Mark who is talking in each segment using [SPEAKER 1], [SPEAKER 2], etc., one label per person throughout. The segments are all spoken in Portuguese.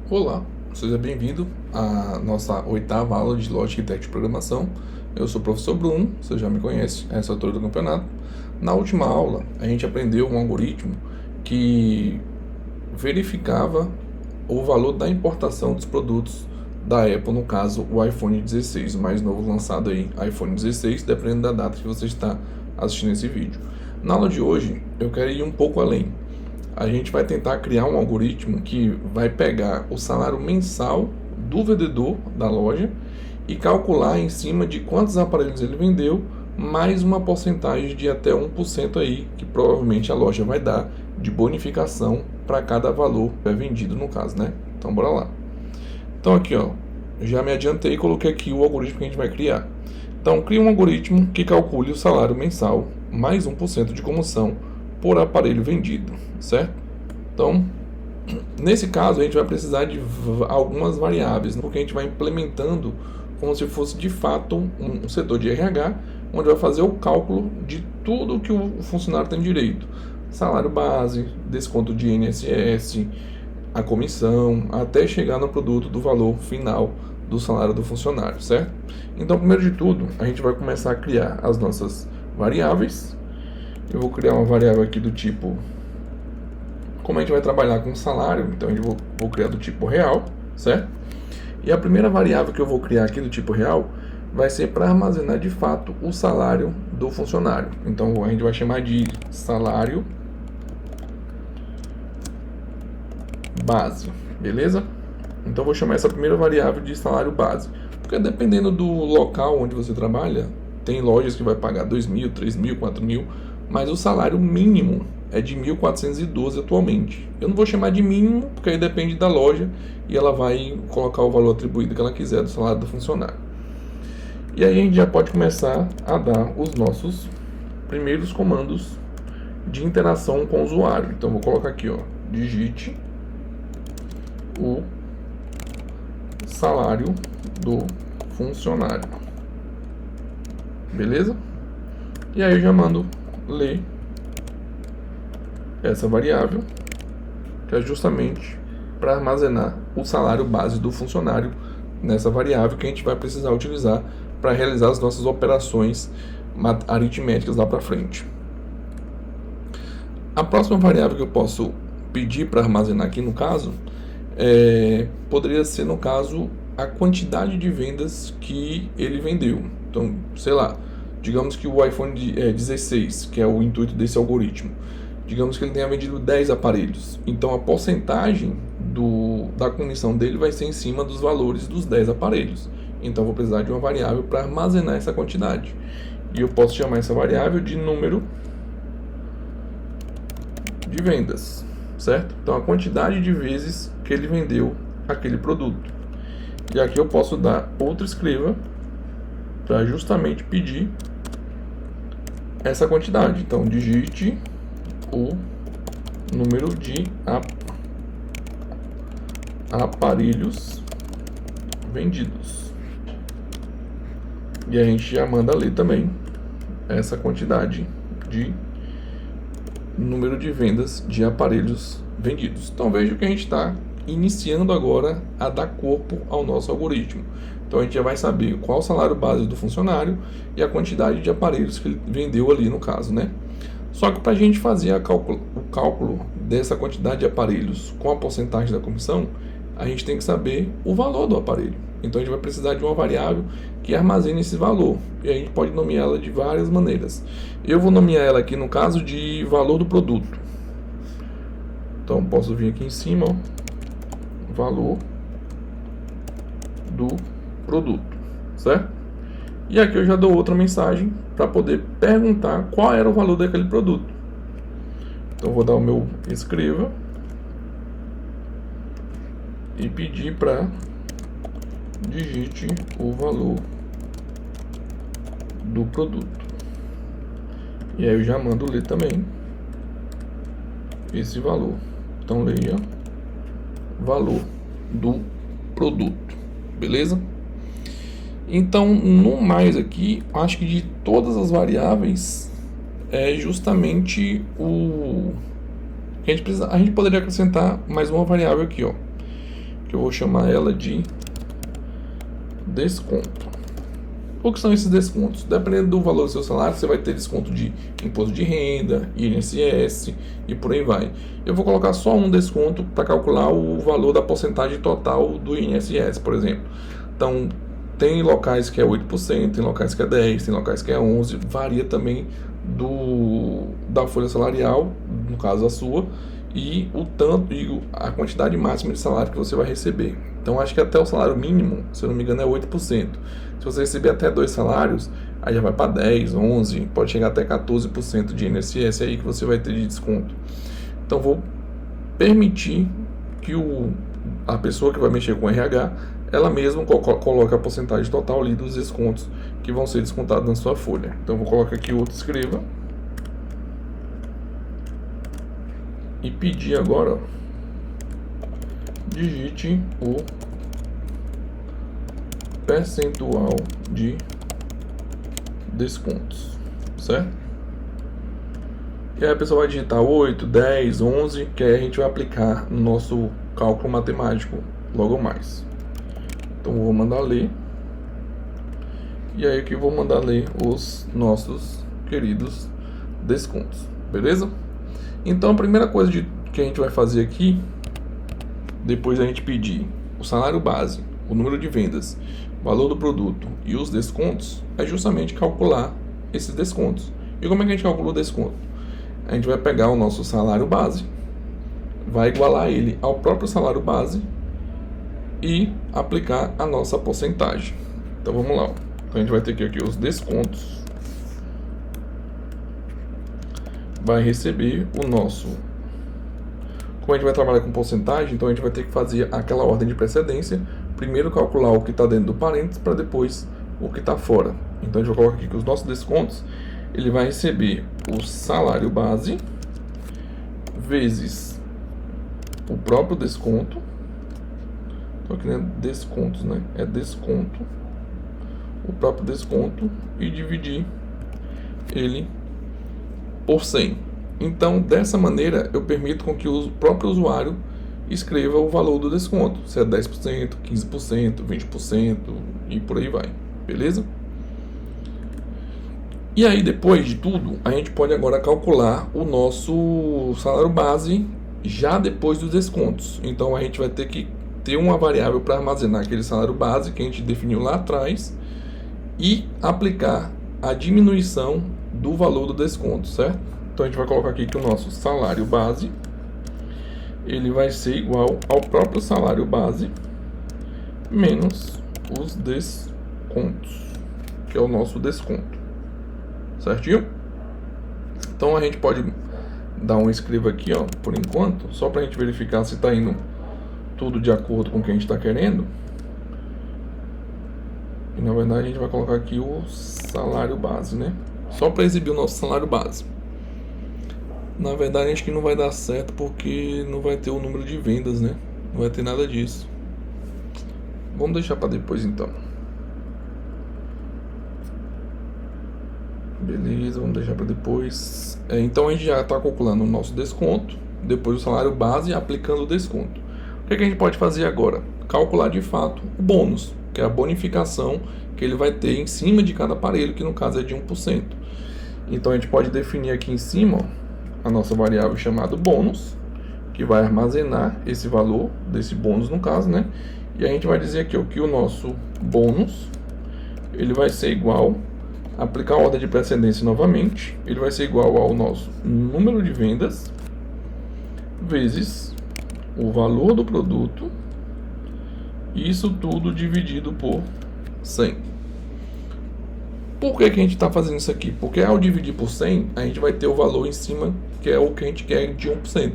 [SPEAKER 1] Olá, seja bem-vindo à nossa oitava aula de Lógica e Técnica de Programação. Eu sou o professor Bruno, você já me conhece, essa altura do campeonato. Na última aula, a gente aprendeu um algoritmo que verificava o valor da importação dos produtos da Apple, no caso o iPhone 16, o mais novo lançado aí, iPhone 16, dependendo da data que você está assistindo esse vídeo. Na aula de hoje, eu quero ir um pouco além. A gente vai tentar criar um algoritmo que vai pegar o salário mensal do vendedor da loja e calcular em cima de quantos aparelhos ele vendeu, mais uma porcentagem de até 1% aí, que provavelmente a loja vai dar de bonificação para cada valor que é vendido no caso, né? Então bora lá. Então aqui, ó, já me adiantei e coloquei aqui o algoritmo que a gente vai criar. Então cria um algoritmo que calcule o salário mensal mais 1% de comissão por aparelho vendido, certo? Então, nesse caso, a gente vai precisar de algumas variáveis, porque a gente vai implementando como se fosse de fato um setor de RH, onde vai fazer o cálculo de tudo que o funcionário tem direito. Salário base, desconto de INSS, a comissão, até chegar no produto do valor final do salário do funcionário, certo? Então, primeiro de tudo, a gente vai começar a criar as nossas variáveis. Eu vou criar uma variável aqui do tipo, como a gente vai trabalhar com salário, então vou criar do tipo real, certo? E a primeira variável que eu vou criar aqui do tipo real vai ser para armazenar de fato o salário do funcionário. Então a gente vai chamar de salário base, beleza? Então vou chamar essa primeira variável de salário base, porque dependendo do local onde você trabalha, tem lojas que vai pagar 2.000, 3.000, 4.000, mas o salário mínimo é de 1.412 atualmente. Eu não vou chamar de mínimo, porque aí depende da loja e ela vai colocar o valor atribuído que ela quiser do salário do funcionário. E aí a gente já pode começar a dar os nossos primeiros comandos de interação com o usuário. Então vou colocar aqui, ó, digite o salário do funcionário. Beleza? E aí eu já mando ler essa variável, que é justamente para armazenar o salário base do funcionário nessa variável que a gente vai precisar utilizar para realizar as nossas operações aritméticas lá para frente. A próxima variável que eu posso pedir para armazenar aqui no caso poderia ser, no caso, a quantidade de vendas que ele vendeu. Então, sei lá, digamos que o iPhone 16, que é o intuito desse algoritmo, digamos que ele tenha vendido 10 aparelhos. Então a porcentagem da comissão dele vai ser em cima dos valores dos 10 aparelhos. Então eu vou precisar de uma variável para armazenar essa quantidade. E eu posso chamar essa variável de número de vendas, certo? Então a quantidade de vezes que ele vendeu aquele produto. E aqui eu posso dar outra escriva para justamente pedir essa quantidade. Então digite o número de aparelhos vendidos. E a gente já manda ler também essa quantidade de número de vendas de aparelhos vendidos. Então veja que a gente está iniciando agora a dar corpo ao nosso algoritmo. Então a gente já vai saber qual o salário base do funcionário e a quantidade de aparelhos que ele vendeu ali no caso, né? Só que para a gente fazer o cálculo dessa quantidade de aparelhos com a porcentagem da comissão, a gente tem que saber o valor do aparelho. Então a gente vai precisar de uma variável que armazene esse valor. E a gente pode nomear ela de várias maneiras. Eu vou nomear ela aqui no caso de valor do produto. Então posso vir aqui em cima, ó, valor do produto, certo? E aqui eu já dou outra mensagem para poder perguntar qual era o valor daquele produto. Então vou dar o meu escreva e pedir para digite o valor do produto. E aí eu já mando ler também esse valor. Então leia valor do produto, beleza? Então, no mais aqui, acho que de todas as variáveis é justamente o que a gente precisa. A gente poderia acrescentar mais uma variável aqui, ó, que que eu vou chamar ela de desconto. O que são esses descontos? Dependendo do valor do seu salário, você vai ter desconto de imposto de renda, INSS e por aí vai. Eu vou colocar só um desconto para calcular o valor da porcentagem total do INSS, por exemplo. Então, tem locais que é 8%, tem locais que é 10%, tem locais que é 11%, varia também da folha salarial, no caso a sua, e o tanto e a quantidade máxima de salário que você vai receber. Então, acho que até o salário mínimo, se eu não me engano, é 8%. Se você receber até 2 salários, aí já vai para 10, 11, pode chegar até 14% de INSS aí que você vai ter de desconto. Então, vou permitir que a pessoa que vai mexer com o RH, ela mesma coloque a porcentagem total ali dos descontos que vão ser descontados na sua folha. Então, vou colocar aqui outro escreva. E pedir agora, digite o percentual de descontos, certo? E aí a pessoa vai digitar 8, 10, 11, que aí a gente vai aplicar no nosso cálculo matemático logo mais. Então vou mandar ler. E aí aqui eu vou mandar ler os nossos queridos descontos, beleza? Então a primeira coisa que a gente vai fazer aqui, depois a gente pedir o salário base, o número de vendas, o valor do produto e os descontos, é justamente calcular esses descontos. E como é que a gente calcula o desconto? A gente vai pegar o nosso salário base, vai igualar ele ao próprio salário base e aplicar a nossa porcentagem. Então vamos lá. Então a gente vai ter aqui os descontos, vai receber o nosso... Como a gente vai trabalhar com porcentagem, então a gente vai ter que fazer aquela ordem de precedência. Primeiro calcular o que está dentro do parênteses, para depois o que está fora. Então a gente vai colocar aqui que os nossos descontos, ele vai receber o salário base vezes o próprio desconto. Então aqui não é descontos, né? É desconto. O próprio desconto e dividir ele por 100. Então, dessa maneira, eu permito com que o próprio usuário escreva o valor do desconto, se é 10%, 15%, 20% e por aí vai, beleza? E aí, depois de tudo, a gente pode agora calcular o nosso salário base já depois dos descontos. Então, a gente vai ter que ter uma variável para armazenar aquele salário base que a gente definiu lá atrás e aplicar a diminuição do valor do desconto, certo? Então a gente vai colocar aqui que o nosso salário base, ele vai ser igual ao próprio salário base menos os descontos, que é o nosso desconto, certinho? Então a gente pode dar um escreva aqui, ó, por enquanto, só para a gente verificar se está indo tudo de acordo com o que a gente está querendo. E na verdade a gente vai colocar aqui o salário base, né? Só para exibir o nosso salário base. Na verdade acho que não vai dar certo porque não vai ter o número de vendas, né? Não vai ter nada disso. Vamos deixar para depois então. Beleza, vamos deixar para depois. Então a gente já está calculando o nosso desconto, depois o salário base aplicando o desconto. O que a gente pode fazer agora? Calcular de fato o bônus, que é a bonificação que ele vai ter em cima de cada aparelho, que no caso é de 1%. Então a gente pode definir aqui em cima, ó, a nossa variável chamada bônus, que vai armazenar esse valor desse bônus no caso, né? E a gente vai dizer aqui ó, que o nosso bônus, ele vai ser igual, aplicar a ordem de precedência novamente, ele vai ser igual ao nosso número de vendas vezes o valor do produto, e isso tudo dividido por 100. Por que a gente está fazendo isso aqui? Porque ao dividir por 100, a gente vai ter o valor em cima, que é o que a gente quer de 1%.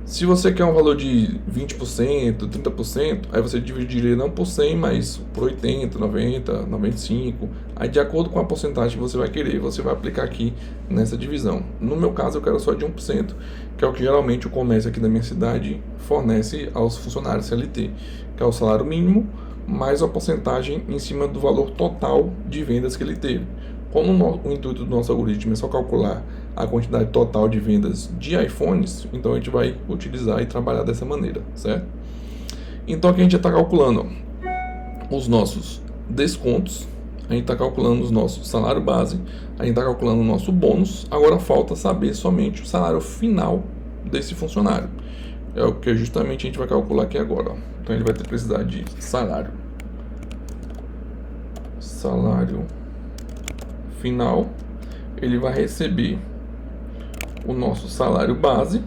[SPEAKER 1] Se você quer um valor de 20%, 30%, aí você dividiria não por 100, mas por 80, 90, 95. Aí de acordo com a porcentagem que você vai querer, você vai aplicar aqui nessa divisão. No meu caso, eu quero só de 1%, que é o que geralmente o comércio aqui da minha cidade fornece aos funcionários CLT, que é o salário mínimo, mais a porcentagem em cima do valor total de vendas que ele teve. Como o intuito do nosso algoritmo é só calcular a quantidade total de vendas de iPhones, então a gente vai utilizar e trabalhar dessa maneira, certo? Então aqui a gente já está calculando os nossos descontos, a gente está calculando os nossos salário base, a gente está calculando o nosso bônus. Agora falta saber somente o salário final desse funcionário. É o que justamente a gente vai calcular aqui agora. Então ele vai precisar de salário final. Ele vai receber o nosso salário base,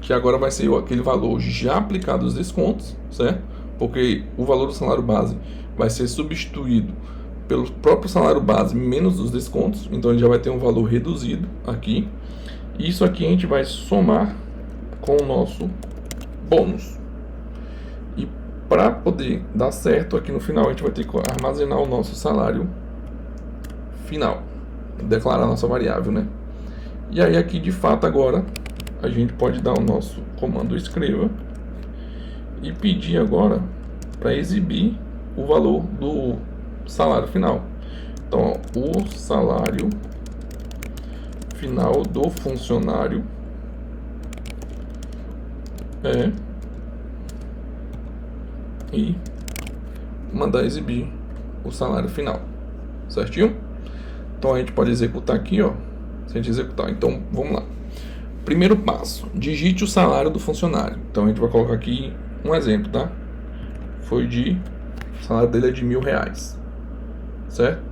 [SPEAKER 1] que agora vai ser aquele valor já aplicado os descontos, certo? Porque o valor do salário base vai ser substituído pelo próprio salário base menos os descontos, então ele já vai ter um valor reduzido aqui. Isso aqui a gente vai somar com o nosso bônus. E para poder dar certo aqui no final, a gente vai ter que armazenar o nosso salário final, declarar a nossa variável, né? E aí aqui de fato agora a gente pode dar o nosso comando escreva e pedir agora para exibir o valor do salário final. Então, ó, o salário final do funcionário é, e mandar exibir o salário final, certinho? Então a gente pode executar aqui, ó. Se a gente executar, então vamos lá. Primeiro passo, digite o salário do funcionário. Então a gente vai colocar aqui um exemplo, tá? O salário dele é de R$1.000, certo?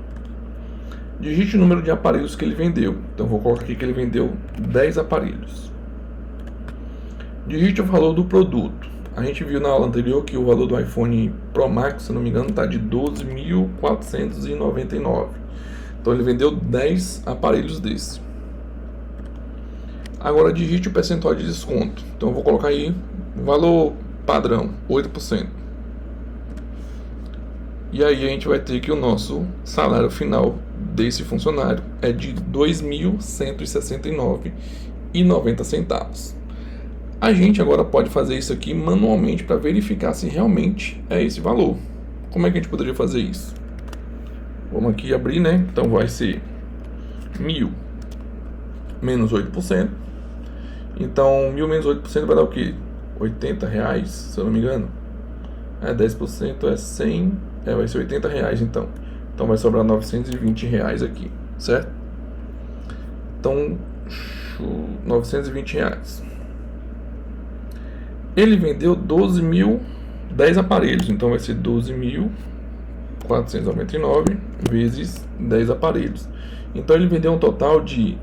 [SPEAKER 1] Digite o número de aparelhos que ele vendeu. Então vou colocar aqui que ele vendeu 10 aparelhos. Digite o valor do produto. A gente viu na aula anterior que o valor do iPhone Pro Max, se não me engano, está de 12.499. Então ele vendeu 10 aparelhos desse. Agora digite o percentual de desconto. Então eu vou colocar aí valor padrão, 8%. E aí a gente vai ter que o nosso salário final desse funcionário é de R$ 2.169,90. A gente agora pode fazer isso aqui manualmente para verificar se realmente é esse valor. Como é que a gente poderia fazer isso? Vamos aqui abrir, né? Então vai ser 1.000 menos 8%. Então 1.000 menos 8% vai dar o quê? R$80, se eu não me engano. 10% é 100, vai ser R$80 então. Então vai sobrar R$920 aqui, certo? Então, R$920. Ele vendeu 10 aparelhos, então vai ser 12.499 vezes 10 aparelhos. Então ele vendeu um total de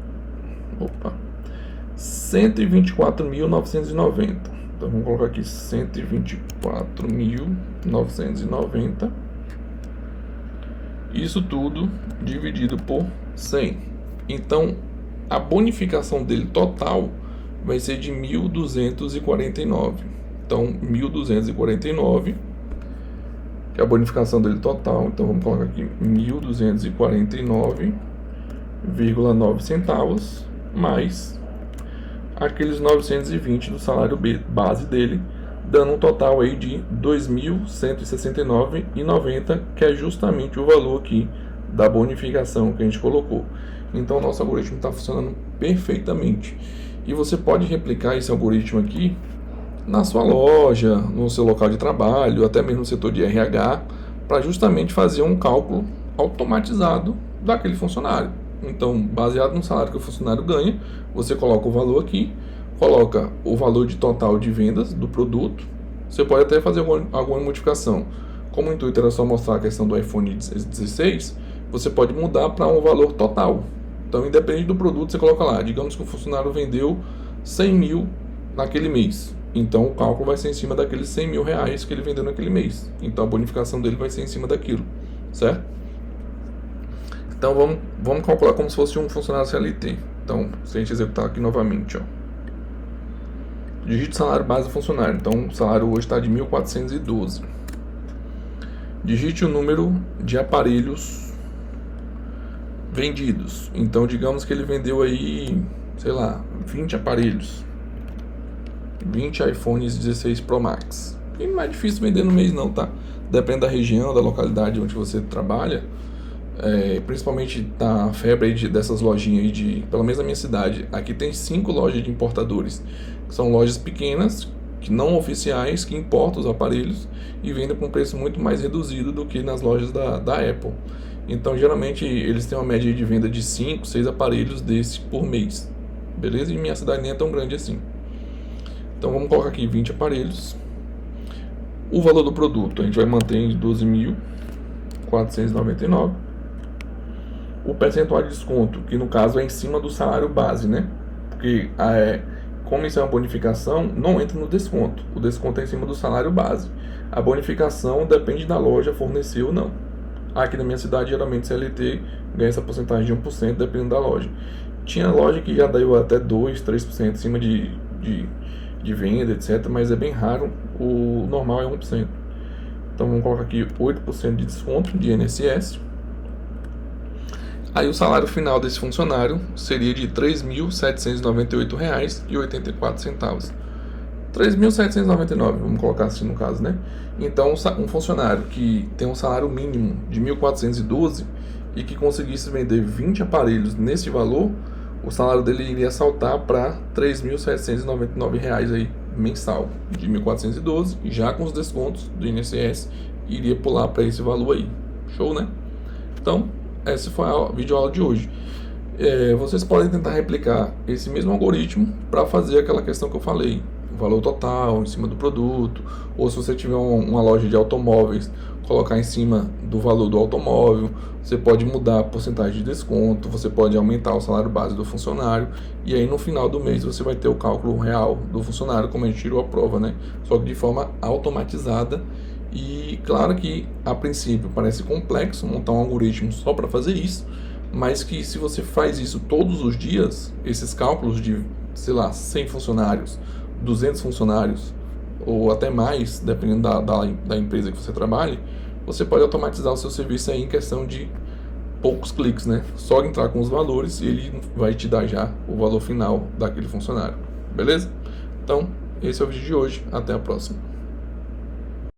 [SPEAKER 1] 124.990. Então vamos colocar aqui 124.990. Isso tudo dividido por 100. Então a bonificação dele total vai ser de 1.249. Então 1.249, que é a bonificação dele total. Então vamos colocar aqui 1.249,9 centavos mais aqueles 920 do salário base dele, dando um total aí de 2.169,90, que é justamente o valor aqui da bonificação que a gente colocou. Então o nosso algoritmo está funcionando perfeitamente. E você pode replicar esse algoritmo aqui na sua loja, no seu local de trabalho, até mesmo no setor de RH, para justamente fazer um cálculo automatizado daquele funcionário. Então, baseado no salário que o funcionário ganha, você coloca o valor aqui, coloca o valor de total de vendas do produto. Você pode até fazer alguma modificação. Como o intuito era só mostrar a questão do iPhone 16, você pode mudar para um valor total. Então, independente do produto, você coloca lá. Digamos que o funcionário vendeu 100 mil naquele mês. Então, o cálculo vai ser em cima daqueles 100 mil reais que ele vendeu naquele mês. Então, a bonificação dele vai ser em cima daquilo, certo? Então, vamos calcular como se fosse um funcionário CLT. Então, se a gente executar aqui novamente, ó. Digite o salário base do funcionário. Então, o salário hoje está de 1.412. Digite o número de aparelhos vendidos. Então, digamos que ele vendeu aí, sei lá, 20 aparelhos. 20 iPhones 16 Pro Max. E não é difícil vender no mês não, tá? Depende da região, da localidade onde você trabalha. Principalmente da febre aí dessas lojinhas aí pelo menos na minha cidade. Aqui tem 5 lojas de importadores. Que são lojas pequenas, que não oficiais que importam os aparelhos e vendem com um preço muito mais reduzido do que nas lojas da Apple. Então, geralmente, eles têm uma média de venda de 5, 6 aparelhos desse por mês. Beleza? E minha cidade nem é tão grande assim. Então, vamos colocar aqui 20 aparelhos. O valor do produto a gente vai manter em 12.499. O percentual de desconto, que no caso é em cima do salário base, né? Porque como isso é uma bonificação, não entra no desconto. O desconto é em cima do salário base. A bonificação depende da loja fornecer ou não. Aqui na minha cidade, geralmente CLT ganha essa porcentagem de 1%, dependendo da loja. Tinha loja que já deu até 2%, 3% em cima de venda, etc. Mas é bem raro, o normal é 1%. Então vamos colocar aqui 8% de desconto de INSS. Aí o salário final desse funcionário seria de R$ 3.798,84. 3.799, vamos colocar assim no caso, né? Então, um funcionário que tem um salário mínimo de 1.412 e que conseguisse vender 20 aparelhos nesse valor, o salário dele iria saltar para R$ 3.799 aí, mensal, de 1.412, e já com os descontos do INSS, iria pular para esse valor aí. Show, né? Então, essa foi a videoaula de hoje. Vocês podem tentar replicar esse mesmo algoritmo para fazer aquela questão que eu falei, o valor total em cima do produto, ou se você tiver uma loja de automóveis, colocar em cima do valor do automóvel. Você pode mudar a porcentagem de desconto, você pode aumentar o salário base do funcionário, e aí no final do mês você vai ter o cálculo real do funcionário, como a gente tirou a prova, né? Só que de forma automatizada. E claro que a princípio parece complexo montar um algoritmo só para fazer isso, mas que se você faz isso todos os dias, esses cálculos de, sei lá, 100 funcionários, 200 funcionários ou até mais, dependendo da empresa que você trabalhe, você pode automatizar o seu serviço aí em questão de poucos cliques, né? Só entrar com os valores e ele vai te dar já o valor final daquele funcionário, beleza? Então, esse é o vídeo de hoje, até a próxima.